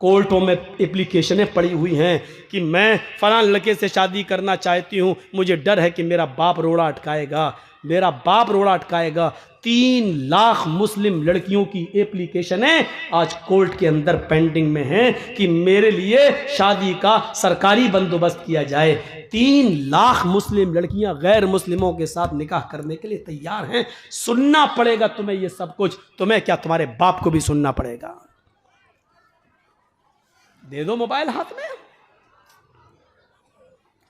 Speaker 1: कोर्टों में एप्लीकेशनें पड़ी हुई हैं कि मैं फलां लड़के से शादी करना चाहती हूं, मुझे डर है कि मेरा बाप रोड़ा अटकाएगा, मेरा बाप रोड़ा अटकाएगा। 3 लाख मुस्लिम लड़कियों की एप्लीकेशनें आज कोर्ट के अंदर पेंडिंग में हैं कि मेरे लिए शादी का सरकारी बंदोबस्त किया जाए। 3 लाख मुस्लिम लड़कियां गैर मुस्लिमों के साथ निकाह करने के लिए तैयार हैं। सुनना पड़ेगा तुम्हें ये सब कुछ, तुम्हें क्या तुम्हारे बाप को भी सुनना पड़ेगा। दे दो मोबाइल हाथ में।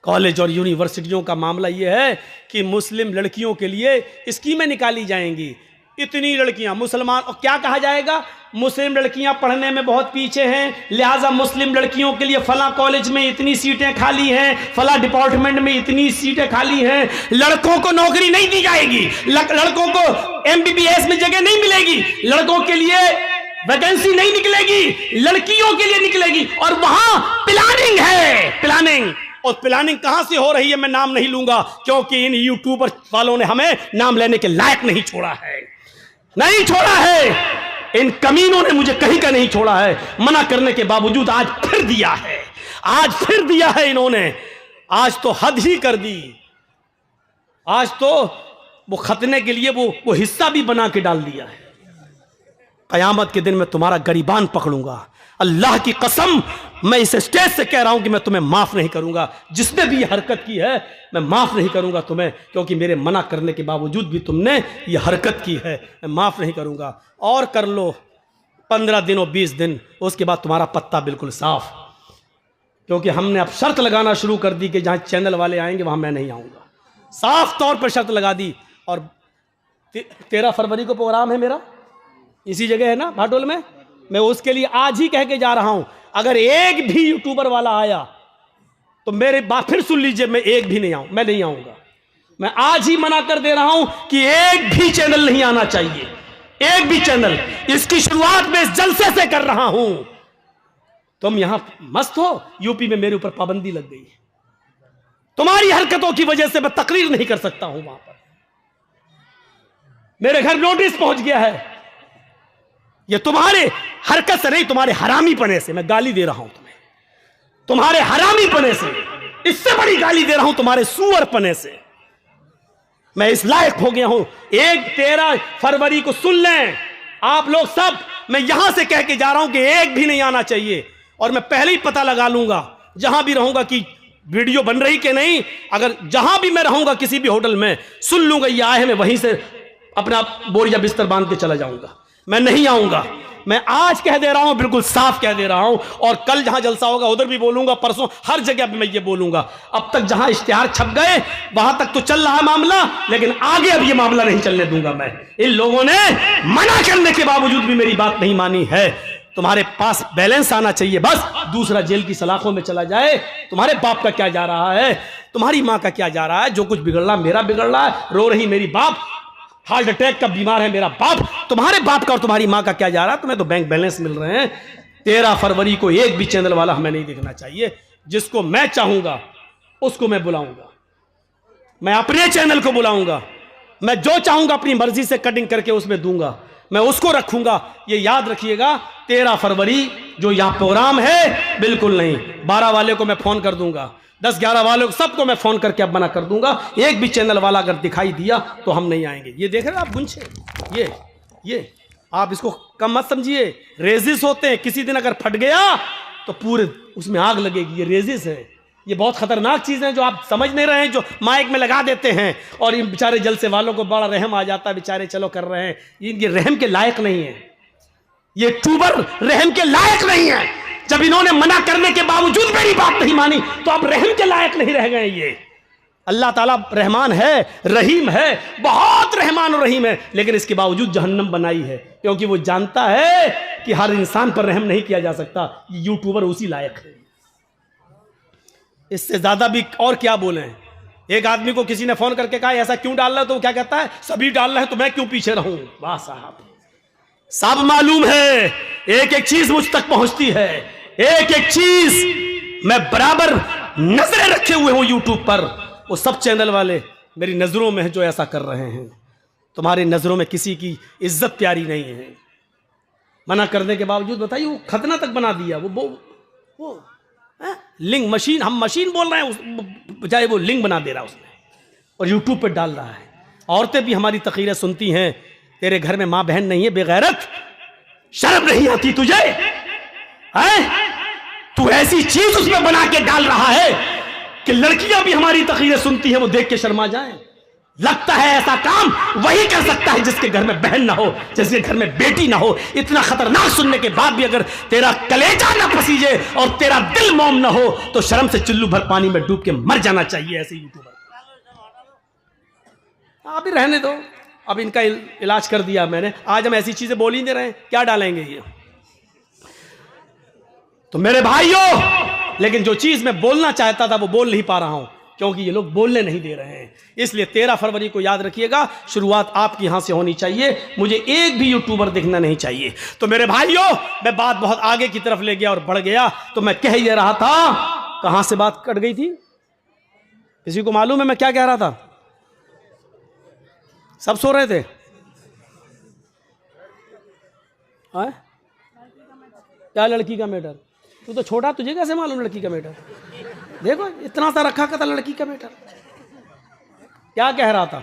Speaker 1: कॉलेज और यूनिवर्सिटियों का मामला यह है कि मुस्लिम लड़कियों के लिए स्कीमें निकाली जाएंगी। इतनी लड़कियां मुसलमान, और क्या कहा जाएगा? मुस्लिम लड़कियां पढ़ने में बहुत पीछे हैं, लिहाजा मुस्लिम लड़कियों के लिए फला कॉलेज में इतनी सीटें खाली हैं, फला डिपार्टमेंट में इतनी सीटें खाली हैं। लड़कों को नौकरी नहीं दी जाएगी, लड़कों को MBBS में जगह नहीं मिलेगी, लड़कों के लिए वैकेंसी नहीं निकलेगी, लड़कियों के लिए निकलेगी। और वहां प्लानिंग है, प्लानिंग। और प्लानिंग कहां से हो रही है मैं नाम नहीं लूंगा, क्योंकि इन यूट्यूबर वालों ने हमें नाम लेने के लायक नहीं छोड़ा है, नहीं छोड़ा है। इन कमीनों ने मुझे कहीं का नहीं छोड़ा है। मना करने के बावजूद आज फिर दिया है, आज फिर दिया है इन्होंने। आज तो हद ही कर दी। आज तो वो खतने के लिए वो हिस्सा भी बना के डाल दिया है। कयामत के दिन मैं तुम्हारा गरीबान पकड़ूंगा। अल्लाह की कसम, मैं इस स्टेज से कह रहा हूं कि मैं तुम्हें माफ नहीं करूंगा। जिसने भी ये हरकत की है मैं माफ नहीं करूंगा तुम्हें, क्योंकि मेरे मना करने के बावजूद भी तुमने ये हरकत की है। मैं माफ नहीं करूंगा। और कर लो 15 दिन और 20 दिन, उसके बाद तुम्हारा पत्ता बिल्कुल साफ। क्योंकि हमने अब शर्त लगाना शुरू कर दी कि जहाँ चैनल वाले आएंगे वहाँ मैं नहीं आऊँगा। साफ तौर पर शर्त लगा दी। और 13 फरवरी को प्रोग्राम है मेरा, इसी जगह है ना, भाटोल में। मैं उसके लिए आज ही कह के जा रहा हूँ, अगर एक भी यूट्यूबर वाला आया तो मेरे बात फिर सुन लीजिए, मैं एक भी नहीं आऊँ, मैं नहीं आऊँगा। मैं आज ही मना कर दे रहा हूँ कि एक भी चैनल नहीं आना चाहिए, एक भी चैनल। इसकी शुरुआत मैं इस जलसे से कर रहा हूं। तुम यहां मस्त हो, यूपी में मेरे ऊपर पाबंदी लग गई है। तुम्हारी हरकतों की वजह से मैं तकरीर नहीं कर सकता हूं वहां पर। मेरे घर नोटिस पहुंच गया है। यह तुम्हारे हरकत से नहीं, तुम्हारे हरामीपने से मैं गाली दे रहा हूं तुम्हें, तुम्हारे हरामीपने से। इससे बड़ी गाली दे रहा हूं तुम्हारे सुअरपने से। मैं इस लायक हो गया हूं। 13 फरवरी को सुन लें आप लोग सब, मैं यहां से कह के जा रहा हूं कि एक भी नहीं आना चाहिए। और मैं पहले ही पता लगा लूंगा जहां भी रहूंगा कि वीडियो बन रही कि नहीं। अगर जहां भी मैं रहूंगा, किसी भी होटल में, सुन लूंगा ये आए हैं, मैं वहीं से अपना बोरिया बिस्तर बांध के चला जाऊंगा। मैं नहीं आऊंगा। मैं आज कह दे रहा हूं, बिल्कुल साफ कह दे रहा हूं। और कल जहां जलसा होगा उधर भी बोलूंगा, परसों हर जगह पे मैं ये बोलूंगा। अब तक जहां इश्तिहार छप गए वहां तक तो चल रहा है मामला, लेकिन आगे अब ये मामला नहीं चलने दूंगा मैं। इन लोगों ने मना करने के बावजूद भी मेरी बात नहीं मानी है। तुम्हारे पास बैलेंस आना चाहिए बस, दूसरा जेल की सलाखों में चला जाए। तुम्हारे बाप का क्या जा रहा है, तुम्हारी माँ का क्या जा रहा है? जो कुछ बिगड़ रहा मेरा बिगड़ रहा है। रो रही मेरी बाप, हार्ट अटैक का बीमार है मेरा बाप। तुम्हारे बाप का और तुम्हारी माँ का क्या जा रहा है? तुम्हें तो बैंक बैलेंस मिल रहे हैं। 13 फरवरी को एक भी चैनल वाला हमें नहीं देखना चाहिए। जिसको मैं चाहूंगा उसको मैं बुलाऊंगा, मैं अपने चैनल को बुलाऊंगा। मैं जो चाहूंगा अपनी मर्जी से कटिंग करके उसमें दूंगा, मैं उसको रखूंगा। ये याद रखिएगा, 13 फरवरी जो यहां प्रोग्राम है बिल्कुल नहीं। 12 वाले को मैं फोन कर दूंगा, 10-11 वालों को सबको मैं फोन करके अब मना कर दूंगा। एक भी चैनल वाला अगर दिखाई दिया तो हम नहीं आएंगे। ये देख रहे हैं आप गुंछे, ये आप इसको कम मत समझिए। रेजिस होते हैं, किसी दिन अगर फट गया तो पूरे उसमें आग लगेगी। ये रेजिस है, ये बहुत खतरनाक चीज़ है जो आप समझ नहीं रहे हैं, जो माइक में लगा देते हैं। और इन बेचारे जलसे वालों को बड़ा रहम आ जाता है, बेचारे चलो कर रहे हैं। ये रहम के लायक नहीं है, ये ट्यूबर रहम के लायक नहीं है। जब इन्होंने मना करने के बावजूद मेरी बात नहीं मानी तो अब रहम के लायक नहीं रह गए। ये अल्लाह ताला रहमान है, रहीम है, बहुत रहमान और रहीम है, लेकिन इसके बावजूद जहन्नम बनाई है, क्योंकि वो जानता है कि हर इंसान पर रहम नहीं किया जा सकता। ये यूट्यूबर उसी लायक है। इससे ज्यादा भी और क्या बोले। एक आदमी को किसी ने फोन करके कहा ऐसा क्यों डाल रहा है, तो वो क्या कहता है, सभी डाल रहे हैं तो मैं क्यों पीछे रहूं। वाह साहब, सब मालूम है, एक एक चीज मुझ तक पहुंचती है, एक एक चीज मैं बराबर नजरें रखे हुए हूं यूट्यूब पर। वो सब चैनल वाले मेरी नजरों में है जो ऐसा कर रहे हैं। तुम्हारी नजरों में किसी की इज्जत प्यारी नहीं है। मना करने के बावजूद बताइए, वो खतना तक बना दिया। वो लिंग मशीन, हम मशीन बोल रहे हैं, बजाय वो लिंग बना दे रहा उसने और यूट्यूब पर डाल रहा है। औरतें भी हमारी तकरीरें सुनती हैं। तेरे घर में मां बहन नहीं है बेगैरत, शर्म नहीं आती तुझे? तू ऐसी चीज उसमें बना के डाल रहा है कि लड़कियां भी हमारी तकरीरें सुनती हैं, वो देख के शर्मा जाएं। लगता है ऐसा काम वही कर सकता है जिसके घर में बहन ना हो, जिसके घर में बेटी ना हो। इतना खतरनाक सुनने के बाद भी अगर तेरा कलेजा ना पसीजे और तेरा दिल मौम ना हो तो शर्म से चुल्लू भर पानी में डूब के मर जाना चाहिए ऐसे यूट्यूबर। आप भी रहने दो, अब इनका इलाज कर दिया मैंने। आज हम ऐसी चीजें बोल ही नहीं रहे, क्या डालेंगे ये। तो मेरे भाइयों, लेकिन जो चीज मैं बोलना चाहता था वो बोल नहीं पा रहा हूं, क्योंकि ये लोग बोलने नहीं दे रहे हैं। इसलिए 13 फरवरी को याद रखिएगा, शुरुआत आपकी यहां से होनी चाहिए। मुझे एक भी यूट्यूबर देखना नहीं चाहिए। तो मेरे भाइयों, मैं बात बहुत आगे की तरफ ले गया और बढ़ गया। तो मैं कह ये रहा था, कहां से बात कट गई थी, किसी को मालूम है मैं क्या कह रहा था? सब सो रहे थे। क्या लड़की का मैटर? तू तो छोटा, तुझे कैसे मालूम लड़की का मैटर? देखो इतना सा रखा था लड़की का मैटर। क्या कह रहा था?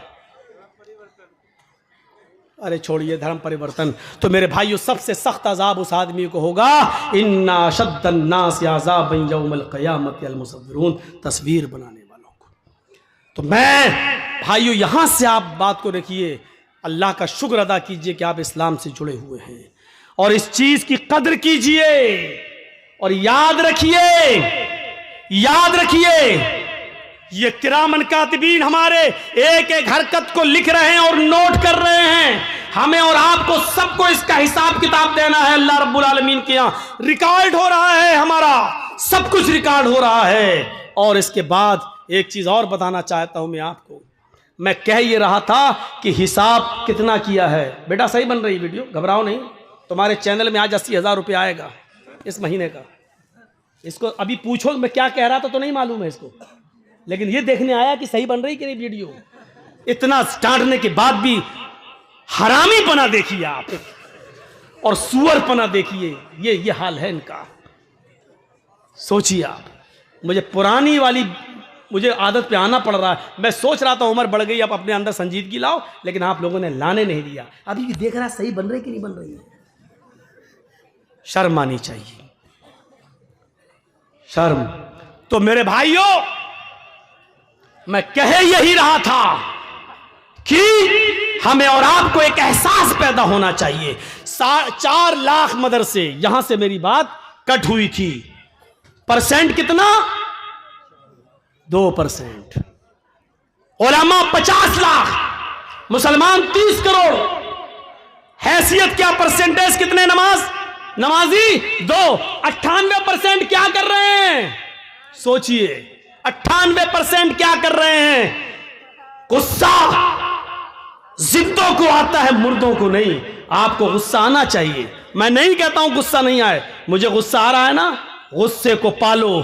Speaker 1: अरे छोड़िए, धर्म परिवर्तन। तो मेरे भाइयों, सबसे सख्त अजाब उस आदमी को होगा, इन्ना अशद्दन नास अज़ाबन यौमल क़यामत अल मुसव्विरून, तस्वीर बनाने वालों को। तो मैं भाइयों, यहां से आप बात को रखिए, अल्लाह का शुक्र अदा कीजिए कि आप इस्लाम से जुड़े हुए हैं और इस चीज की कदर कीजिए। और याद रखिए, याद रखिए, ये किरामन कातिबीन हमारे एक एक हरकत को लिख रहे हैं और नोट कर रहे हैं। हमें और आपको सबको इसका हिसाब किताब देना है। अल्लाह रब्बुल आलमीन के यहाँ रिकॉर्ड हो रहा है, हमारा सब कुछ रिकॉर्ड हो रहा है। और इसके बाद एक चीज और बताना चाहता हूं मैं आपको। मैं कह ये रहा था कि हिसाब कितना किया है। बेटा सही बन रही वीडियो, घबराओ नहीं। तुम्हारे चैनल में आज 80,000 रुपये आएगा इस महीने का। इसको अभी पूछो मैं क्या कह रहा था तो नहीं मालूम है इसको, लेकिन ये देखने आया कि सही बन रही कि नहीं वीडियो। इतना डांटने के बाद भी हरामी पना देखिए आप और सुअर पना देखिए, ये हाल है इनका। सोचिए आप, मुझे पुरानी वाली मुझे आदत पे आना पड़ रहा है। मैं सोच रहा था उम्र बढ़ गई, अब अपने अंदर संजीदगी लाओ, लेकिन आप लोगों ने लाने नहीं दिया। अभी भी देख रहा सही बन रही कि नहीं बन रही है। शर्म आनी चाहिए, शर्म। तो मेरे भाइयों, मैं कह यही रहा था कि हमें और आपको एक एहसास पैदा होना चाहिए। 4 लाख मदरसे, यहां से मेरी बात कट हुई थी। परसेंट कितना? 2%। उलमा 50 लाख, मुसलमान 30 करोड़। हैसियत क्या? परसेंटेज कितने नमाजी 2। 98% क्या कर रहे हैं? सोचिए, 98% क्या कर रहे हैं? गुस्सा जिंदों को आता है, मुर्दों को नहीं। आपको गुस्सा आना चाहिए। मैं नहीं कहता हूं गुस्सा नहीं आए, मुझे गुस्सा आ रहा है ना। गुस्से को पालो,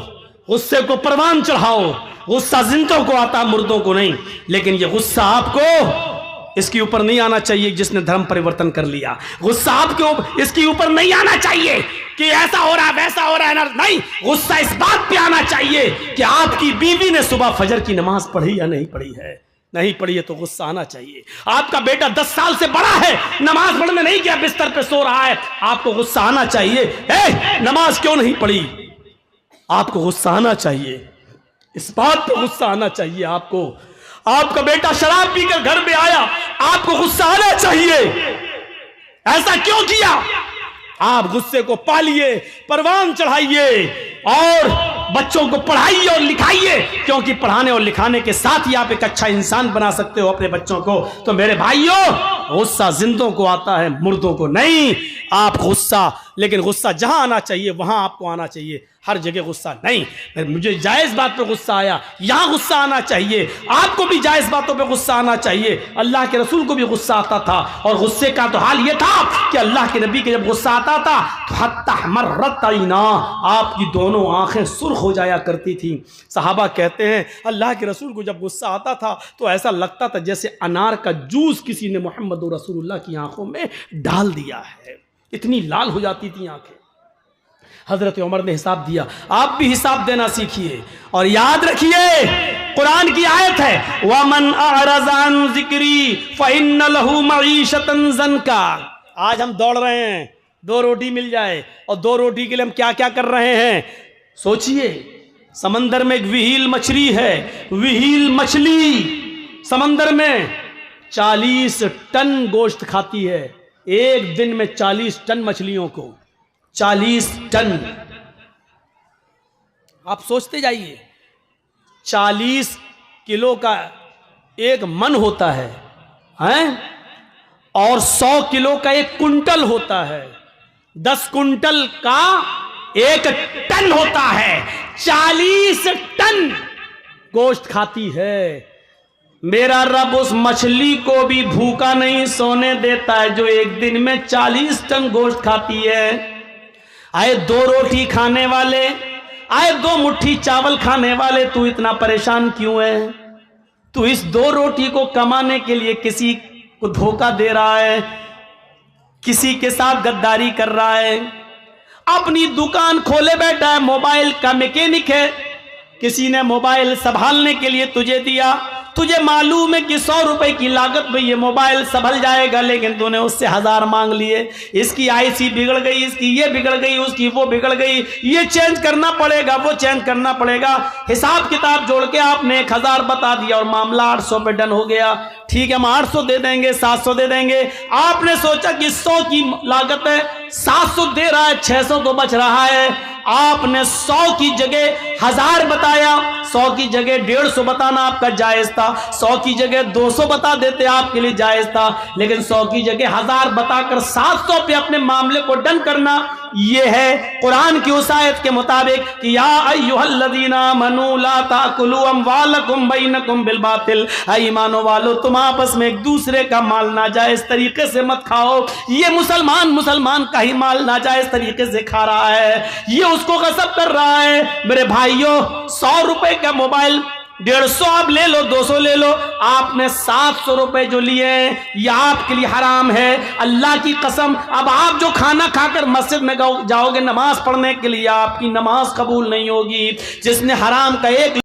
Speaker 1: गुस्से को परवान चढ़ाओ। गुस्सा जिंदों को आता है, मुर्दों को नहीं। लेकिन ये गुस्सा आपको इसके ऊपर नहीं आना चाहिए जिसने धर्म परिवर्तन कर लिया। गुस्सा आपके इसके ऊपर नहीं आना चाहिए कि ऐसा हो रहा है वैसा हो रहा है ना। नहीं, गुस्सा इस बात पे आना चाहिए कि आपकी बीवी ने सुबह फजर की नमाज पढ़ी या नहीं पढ़ी है। नहीं पढ़ी है तो गुस्सा आना चाहिए। आपका बेटा 10 साल से बड़ा है, नमाज पढ़ने नहीं गया, बिस्तर पे सो रहा है, आपको गुस्सा आना चाहिए। नमाज क्यों नहीं पढ़ी? आपको गुस्सा आना चाहिए, इस बात पे गुस्सा आना चाहिए आपको। आपका बेटा शराब पीकर घर में आया, आपको गुस्सा आना चाहिए। ऐसा क्यों किया? आप गुस्से को पालिए, परवान चढ़ाइए और बच्चों को पढ़ाइए और लिखाइए, क्योंकि पढ़ाने और लिखाने के साथ ही आप एक अच्छा इंसान बना सकते हो अपने बच्चों को। तो मेरे भाइयों, गुस्सा जिंदों को आता है, मुर्दों को नहीं। आप गुस्सा, लेकिन गुस्सा जहां आना चाहिए वहां आपको आना चाहिए, हर जगह गुस्सा नहीं। मुझे जायज बात पे गुस्सा आया, यहां गुस्सा आना चाहिए। आपको भी जायज बातों पे गुस्सा आना चाहिए। अल्लाह के रसूल को भी गुस्सा आता था, और गुस्से का तो हाल ये था कि अल्लाह के नबी के जब गुस्सा आता था तो हत्ता मर्रत आईना, आपकी दोनों आंखें सुर्ख हो जाया करती थी। सहाबा कहते हैं अल्लाह के रसूल को जब गुस्सा आता था तो ऐसा लगता था जैसे अनार का जूस किसी ने मोहम्मद रसूलुल्लाह की आंखों में डाल दिया है, इतनी लाल हो जाती थी आंखें। हजरत उमर ने हिसाब दिया, आप भी हिसाब देना सीखिए। और याद रखिए, कुरान की आयत है, वमन अअरज़ अन ज़िक्री फ़इन्न लहू मईशतन ज़नका। आज हम दौड़ रहे हैं 2 रोटी मिल जाए, और 2 रोटी के लिए हम क्या क्या कर रहे हैं। सोचिए, समंदर में एक विहील मछली है, विहील मछली समंदर में 40 टन गोश्त खाती है। एक दिन में 40 टन मछलियों को, 40 टन। आप सोचते जाइए, 40 किलो का एक मन होता है, हैं? और 100 किलो का 1 कुंटल होता है, 10 कुंटल का 1 टन होता है। 40 टन गोश्त खाती है। मेरा रब उस मछली को भी भूखा नहीं सोने देता है जो एक दिन में 40 टन गोश्त खाती है। आए 2 रोटी खाने वाले, आए 2 मुट्ठी चावल खाने वाले, तू इतना परेशान क्यों है? तू इस 2 रोटी को कमाने के लिए किसी को धोखा दे रहा है, किसी के साथ गद्दारी कर रहा है। अपनी दुकान खोले बैठा है, मोबाइल का मैकेनिक है, किसी ने मोबाइल संभालने के लिए तुझे दिया, तुझे मालूम है कि 100 रुपए की लागत में ये मोबाइल संभल जाएगा, लेकिन तूने उससे 1000 मांग लिए। इसकी आईसी बिगड़ गई, इसकी ये बिगड़ गई, उसकी वो बिगड़ गई, ये चेंज करना पड़ेगा, वो चेंज करना पड़ेगा। हिसाब किताब जोड़ के आपने 1000 बता दिया और मामला 800 पे डन हो गया। ठीक है, हम 800 दे देंगे, 700 दे देंगे। आपने सोचा कि 100 की लागत है, 700 दे रहा है, 600 तो बच रहा है। आपने 100 की जगह 1000 बताया, 100 की जगह 150 बताना आपका जायज था, 100 की जगह 200 बता देते आपके लिए जायज था, लेकिन 100 की जगह 1000 बताकर 700 पे अपने मामले को डन करना, ये है कुरान की उस आयत के मुताबिक कि या अय्युहल्लज़ीना आमनू ला ताकुलू अमवालकुम बैनकुम बिल बातिल, ईमानो वालो तुम आपस में एक दूसरे का माल नाजायज तरीके से मत खाओ। ये मुसलमान का ही माल नाजायज तरीके से खा रहा है, ये उसको गसब कर रहा है। मेरे भाइयों, 100 रुपए का मोबाइल 150 आप ले लो, 200 ले लो, आपने 700 रुपए जो लिए हैं यह आपके लिए हराम है। अल्लाह की कसम, अब आप जो खाना खाकर मस्जिद में जाओगे नमाज पढ़ने के लिए, आपकी नमाज कबूल नहीं होगी। जिसने हराम का एक